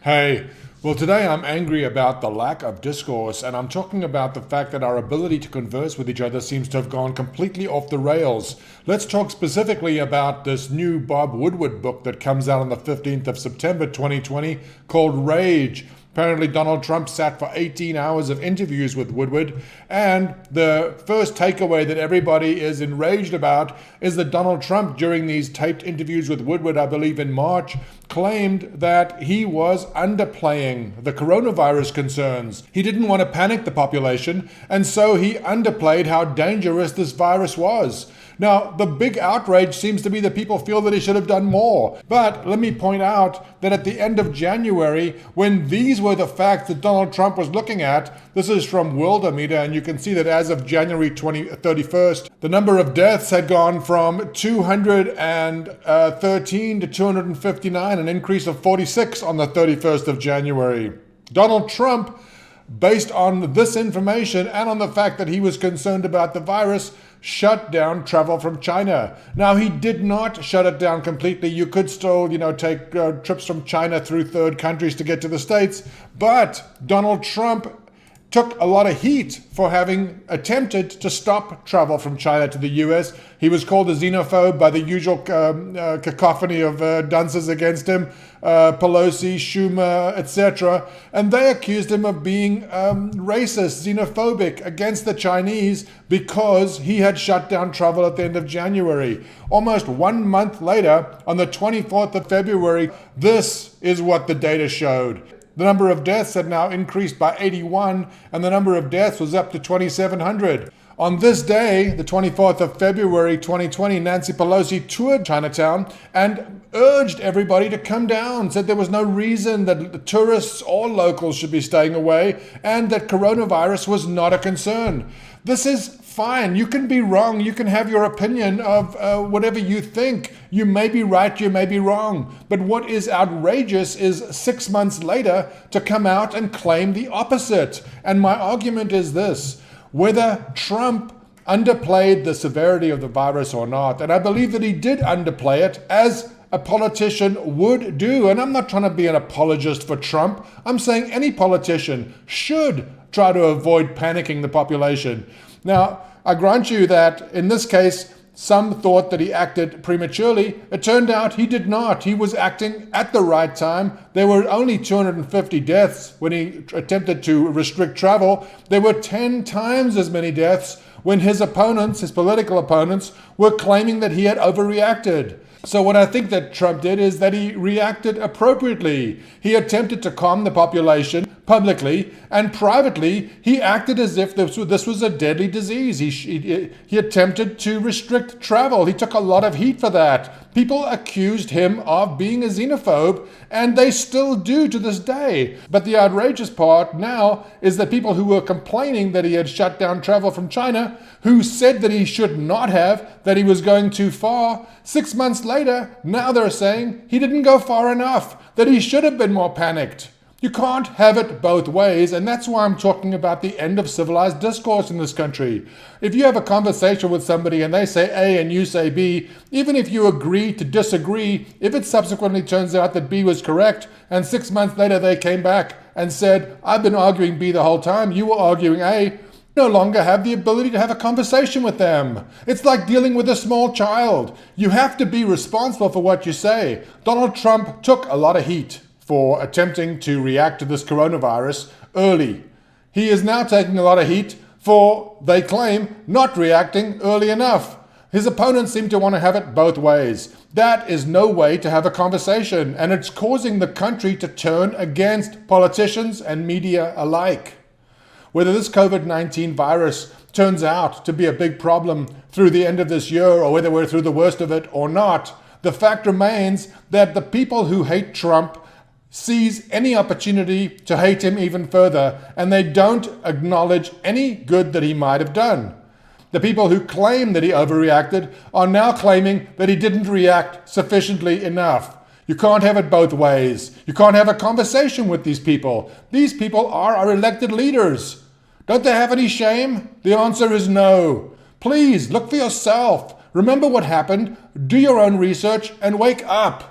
Hey, well, today I'm angry about the lack of discourse, and I'm talking about the fact that our ability to converse with each other seems to have gone completely off the rails. Let's talk specifically about this new Bob Woodward book that comes out on the 15th of September 2020 called Rage. Apparently, Donald Trump sat for 18 hours of interviews with Woodward, and the first takeaway that everybody is enraged about is that Donald Trump, during these taped interviews with Woodward, I believe in March, claimed that he was underplaying the coronavirus concerns. He didn't want to panic the population, and so he underplayed how dangerous this virus was. Now, the big outrage seems to be that people feel that he should have done more. But let me point out that at the end of January, when these were the facts that Donald Trump was looking at, this is from Worldometer, and you can see that as of January 31st, the number of deaths had gone from 213 to 259, an increase of 46 on the 31st of January. Donald Trump, based on this information and on the fact that he was concerned about the virus, shut down travel from China. Now, he did not shut it down completely. You could still, take trips from China through third countries to get to the States. But Donald Trump took a lot of heat for having attempted to stop travel from China to the US. He was called a xenophobe by the usual cacophony of dunces against him, Pelosi, Schumer, etc. And they accused him of being racist, xenophobic against the Chinese because he had shut down travel at the end of January. Almost 1 month later, on the 24th of February, this is what the data showed. The number of deaths had now increased by 81, and the number of deaths was up to 2,700. On this day, the 24th of February 2020, Nancy Pelosi toured Chinatown and urged everybody to come down, said there was no reason that tourists or locals should be staying away, and that coronavirus was not a concern. This is fine. You can be wrong. You can have your opinion of whatever you think. You may be right, you may be wrong. But what is outrageous is 6 months later to come out and claim the opposite. And my argument is this: whether Trump underplayed the severity of the virus or not, and I believe that he did underplay it, as a politician would do. And I'm not trying to be an apologist for Trump. I'm saying any politician should try to avoid panicking the population. Now, I grant you that in this case, some thought that he acted prematurely. It turned out he did not. He was acting at the right time. There were only 250 deaths when he attempted to restrict travel. There were 10 times as many deaths when his opponents, his political opponents, were claiming that he had overreacted. So what I think that Trump did is that he reacted appropriately. He attempted to calm the population publicly, and privately he acted as if this was a deadly disease. He attempted to restrict travel. He took a lot of heat for that. People accused him of being a xenophobe, and they still do to this day. But the outrageous part now is that people who were complaining that he had shut down travel from China, who said that he should not have, that he was going too far, 6 months later, now they're saying he didn't go far enough, that he should have been more panicked. You can't have it both ways, and that's why I'm talking about the end of civilized discourse in this country. If you have a conversation with somebody and they say A and you say B, even if you agree to disagree, if it subsequently turns out that B was correct, and 6 months later they came back and said, I've been arguing B the whole time, you were arguing A, no longer have the ability to have a conversation with them. It's like dealing with a small child. You have to be responsible for what you say. Donald Trump took a lot of heat for attempting to react to this coronavirus early. He is now taking a lot of heat for, they claim, not reacting early enough. His opponents seem to want to have it both ways. That is no way to have a conversation, and it's causing the country to turn against politicians and media alike. Whether this COVID-19 virus turns out to be a big problem through the end of this year, or whether we're through the worst of it or not, the fact remains that the people who hate Trump seize any opportunity to hate him even further, and they don't acknowledge any good that he might have done. The people who claim that he overreacted are now claiming that he didn't react sufficiently enough. You can't have it both ways. You can't have a conversation with these people. These people are our elected leaders. Don't they have any shame? The answer is no. Please look for yourself. Remember what happened, do your own research, and wake up.